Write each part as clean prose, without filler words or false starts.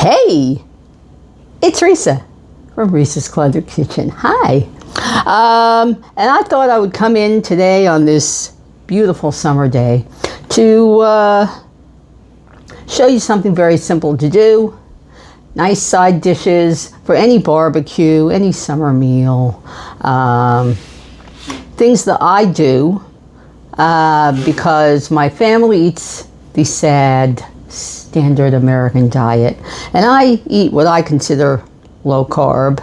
Hey, it's Risa from Risa's Cluttered Kitchen. Hi. And I thought I would come in today on this beautiful summer day to show you something very simple to do. Nice side dishes for any barbecue, any summer meal. Things that I do because my family eats the sad standard American diet, and I eat what I consider low carb,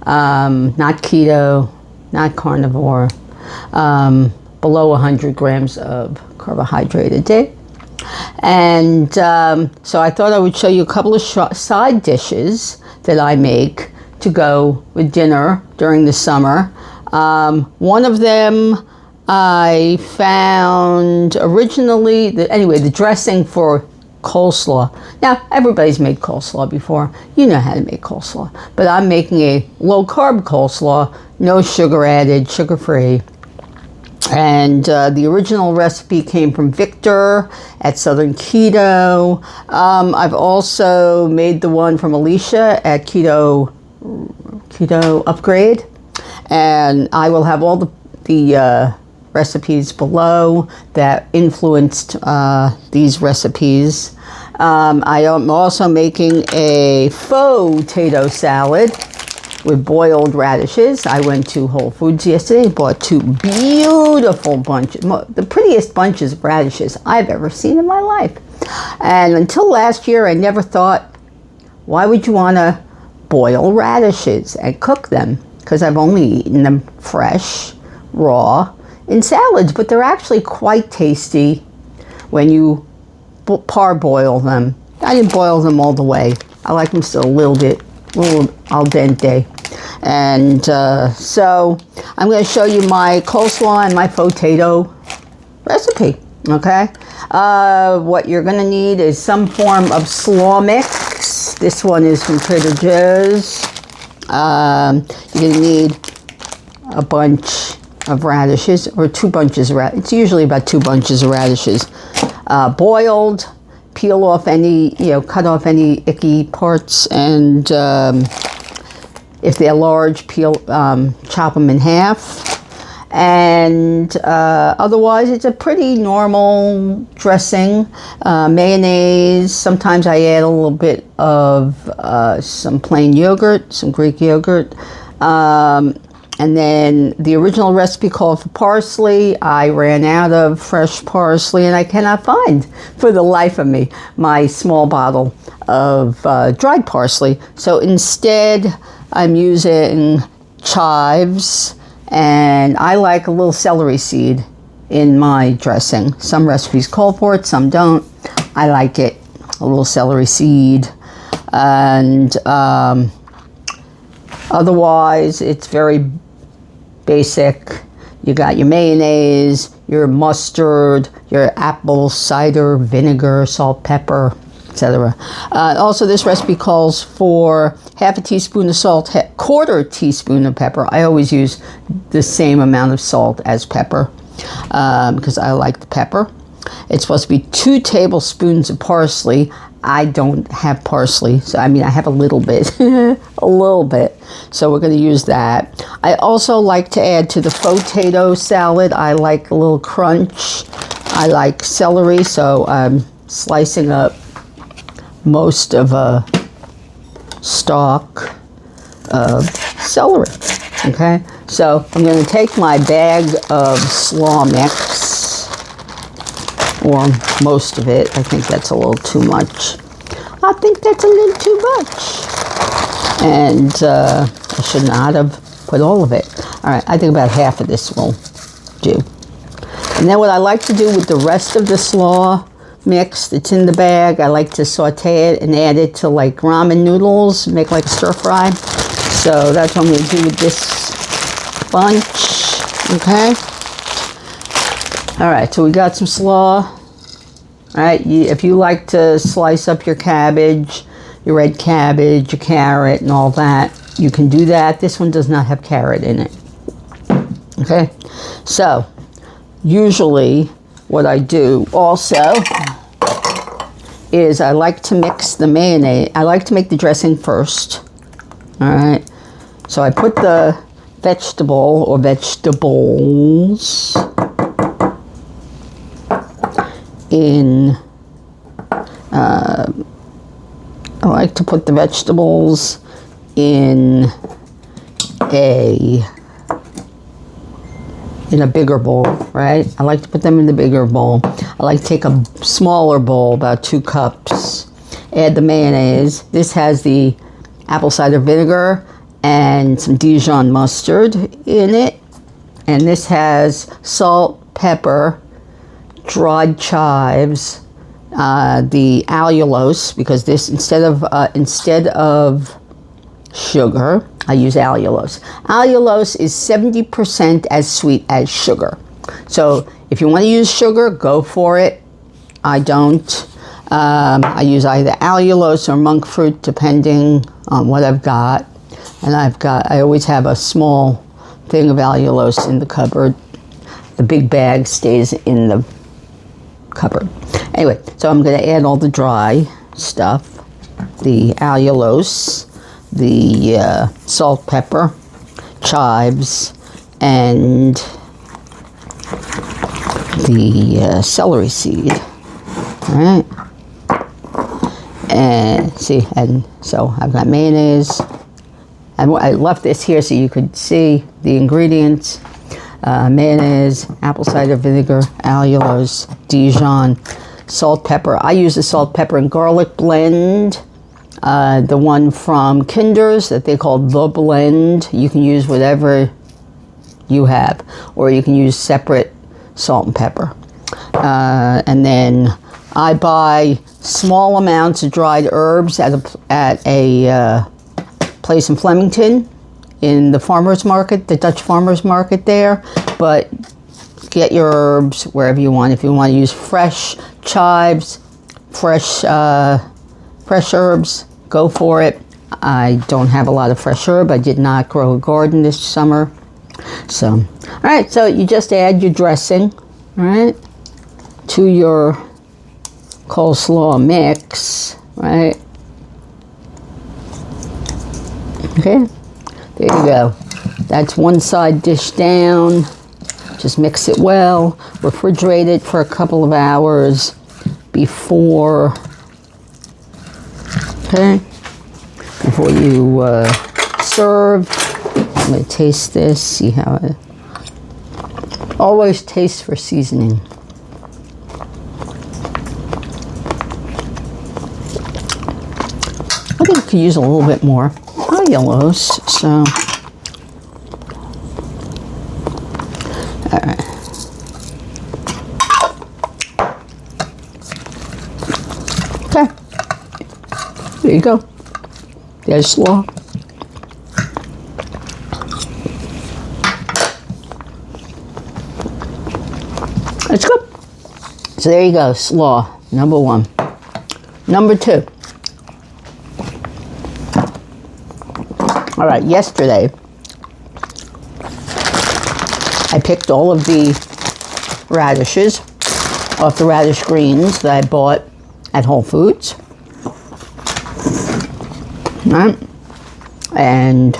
not keto, not carnivore, below 100 grams of carbohydrate a day. And so I thought I would show you a couple of side dishes that I make to go with dinner during the summer. One of them I found originally, the dressing for coleslaw. Now, everybody's made coleslaw before. You know how to make coleslaw. But I'm making a low-carb coleslaw, no sugar added, sugar-free. And the original recipe came from Victor at Southern Keto. I've also made the one from Alicia at Keto Upgrade. And I will have all the recipes below that influenced these recipes. I am also making a Fauxtato salad with boiled radishes. I went to Whole Foods yesterday, bought two beautiful bunches, the prettiest bunches of radishes I've ever seen in my life. And until last year, I never thought, why would you want to boil radishes and cook them? Because I've only eaten them fresh, raw, in salads, but they're actually quite tasty when you parboil them. I didn't boil them all the way. I like them still a little al dente. And so I'm going to show you my coleslaw and my Fauxtato recipe, okay? What you're going to need is some form of slaw mix. This one is from Trader Joe's. You're going to need a bunch of radishes, or 2 bunches of radishes. It's usually about 2 bunches of radishes. Boiled, peel off any, cut off any icky parts, and if they're large, chop them in half. And otherwise, it's a pretty normal dressing. Mayonnaise, sometimes I add a little bit of some plain yogurt, some Greek yogurt. And then the original recipe called for parsley. I ran out of fresh parsley, and I cannot find, for the life of me, my small bottle of dried parsley. So instead, I'm using chives, and I like a little celery seed in my dressing. Some recipes call for it, some don't. I like it, a little celery seed. And otherwise, it's very basic. You got your mayonnaise, your mustard, your apple cider vinegar, salt, pepper, etc. Also, this recipe calls for half a teaspoon of salt, quarter teaspoon of pepper. I always use the same amount of salt as pepper because I like the pepper. It's supposed to be 2 tablespoons of parsley. I don't have parsley, so I have a little bit, a little bit. So we're going to use that. I also like to add to the Fauxtato salad. I like a little crunch. I like celery, so I'm slicing up most of a stalk of celery. Okay, so I'm going to take my bag of slaw mix, or most of it. I think that's a little too much. I think that's a little too much. And I should not have put all of it. All right, I think about half of this will do. And then what I like to do with the rest of the slaw mix that's in the bag, I like to saute it and add it to like ramen noodles, make like a stir fry. So that's what I'm going to do with this bunch. Okay. All right, so we got some slaw. All right, if you like to slice up your cabbage, your red cabbage, your carrot, and all that, you can do that. This one does not have carrot in it. Okay, so usually what I do also is I like to mix the mayonnaise. I like to make the dressing first. All right. So I put the vegetable or vegetables in. I like to put the vegetables in a bigger bowl, right? I like to put them in the bigger bowl. I like to take a smaller bowl, about 2 cups, add the mayonnaise. This has the apple cider vinegar and some Dijon mustard in it. And this has salt, pepper, dried chives, the allulose, because this, instead of sugar, I use allulose. Allulose is 70% as sweet as sugar. So if you want to use sugar, go for it. I don't. I use either allulose or monk fruit, depending on what I've got. And I always have a small thing of allulose in the cupboard. The big bag stays in the cupboard. Anyway, so I'm going to add all the dry stuff, the allulose, the salt, pepper, chives, and the celery seed. All right. And see, and so I've got mayonnaise. And I left this here so you could see the ingredients. Mayonnaise, apple cider vinegar, allulose, Dijon, salt, pepper. I use the salt, pepper, and garlic blend. The one from Kinder's that they call The Blend. You can use whatever you have, or you can use separate salt and pepper. And then I buy small amounts of dried herbs at a place in Flemington, in the farmers market, the Dutch farmers market there. But get your herbs wherever you want. If you want to use fresh chives, fresh herbs, go for it. I don't have a lot of fresh herb. I did not grow a garden this summer. So, all right, so you just add your dressing, all right, to your coleslaw mix, right? Okay, there you go. That's one side dish down. Just mix it well. Refrigerate it for a couple of hours before, okay, before you serve. I'm going to taste this, see how it... Always taste for seasoning. I think I could use a little bit more allulose, so... All right. Okay. There you go. There's slaw. Let's go. So there you go, slaw, number 1. Number 2. All right, yesterday, I picked all of the radishes off the radish greens that I bought at Whole Foods. All right. And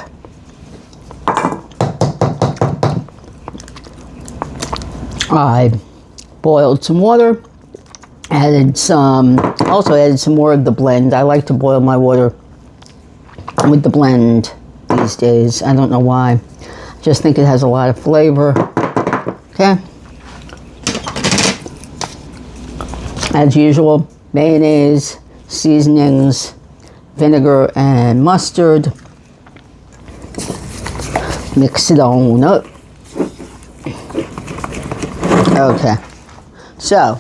I boiled some water, also added some more of the blend. I like to boil my water with the blend these days. I don't know why. I just think it has a lot of flavor. Okay. As usual, mayonnaise, seasonings, vinegar, and mustard. Mix it on up. Okay, so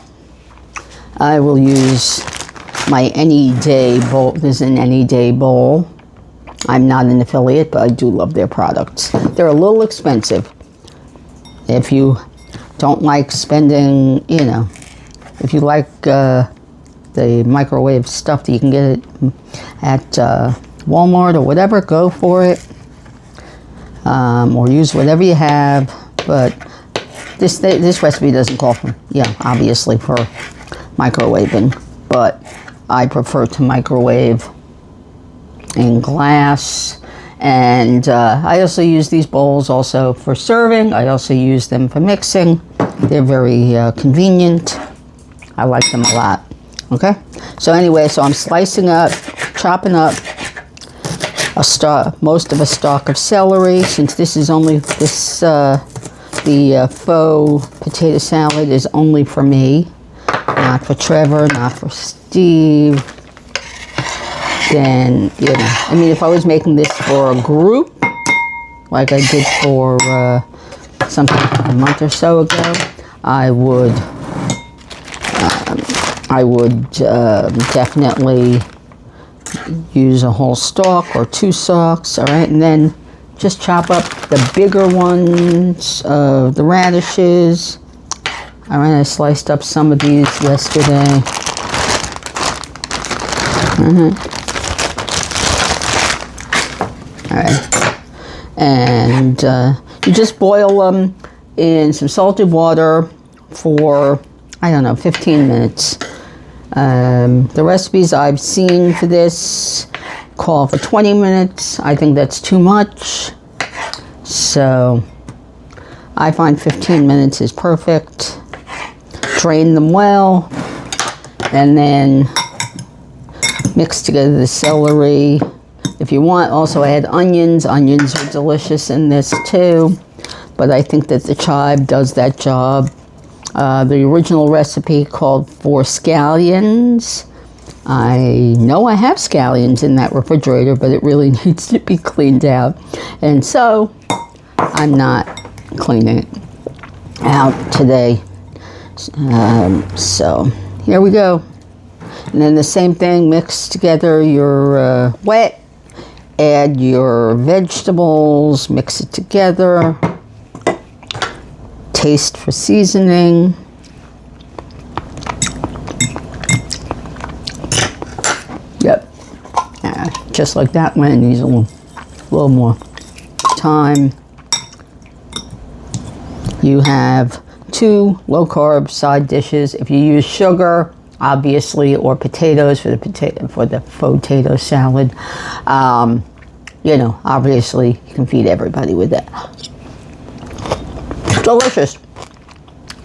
I will use my Any Day bowl. This is an Any Day bowl. I'm not an affiliate, but I do love their products. They're a little expensive. If you don't like spending, you know, if you like the microwave stuff that you can get at Walmart or whatever, go for it. Or use whatever you have, but this recipe doesn't call for, obviously for microwaving, but I prefer to microwave in glass. And I also use these bowls also for serving. I also use them for mixing. They're very convenient. I like them a lot. Okay, so anyway, so I'm slicing up, chopping up most of a stalk of celery. Since this is only the faux potato salad is only for me, not for Trevor, not for Steve. Then, you know, I mean, if I was making this for a group, like I did for something a month or so ago, I would definitely use a whole stalk or 2 stalks, all right, and then just chop up the bigger ones, the radishes. All right, I sliced up some of these yesterday. All right, and you just boil them in some salted water for, I don't know, 15 minutes. The recipes I've seen for this call for 20 minutes. I think that's too much. So I find 15 minutes is perfect. Drain them well, and then mix together the celery. If you want, also add onions. Onions are delicious in this too, but I think that the chive does that job. The original recipe called for scallions. I know I have scallions in that refrigerator, but it really needs to be cleaned out. And so I'm not cleaning it out today. So here we go. And then the same thing, mix together your wet, add your vegetables, mix it together. Taste for seasoning. Yep, just like that one. It needs a little more time. You have 2 low-carb side dishes. If you use sugar, obviously, or potatoes for the Fauxtato salad, you know, obviously you can feed everybody with that. Delicious.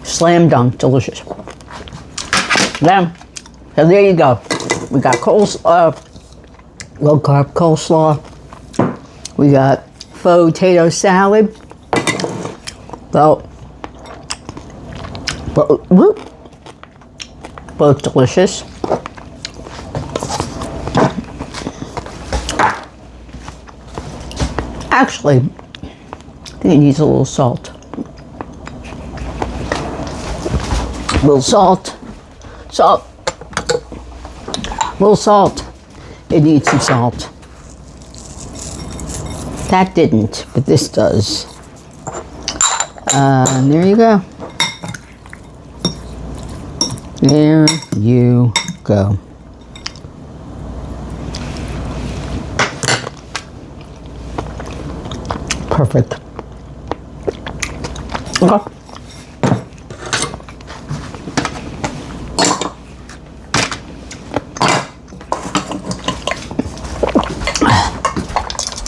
Slam dunk, delicious. Then, so there you go. We got coleslaw, low carb coleslaw. We got Fauxtato salad. Both delicious. Actually, I think it needs a little salt. Little salt. Little salt. It needs some salt. That didn't, but this does. And there you go. There you go. Perfect. Okay.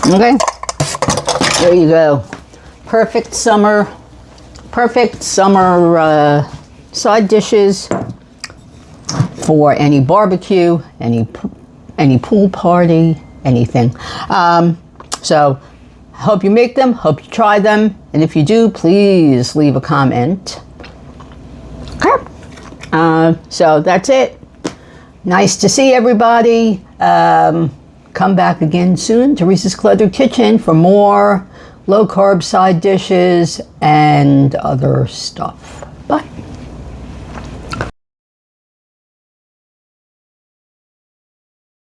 Okay, there you go. Perfect summer side dishes for any barbecue, any pool party, anything. So hope you make them, hope you try them, and if you do, please leave a comment. Okay. So that's it. Nice to see everybody. Come back again soon to Reese's Cluttered Kitchen for more low-carb side dishes and other stuff. Bye.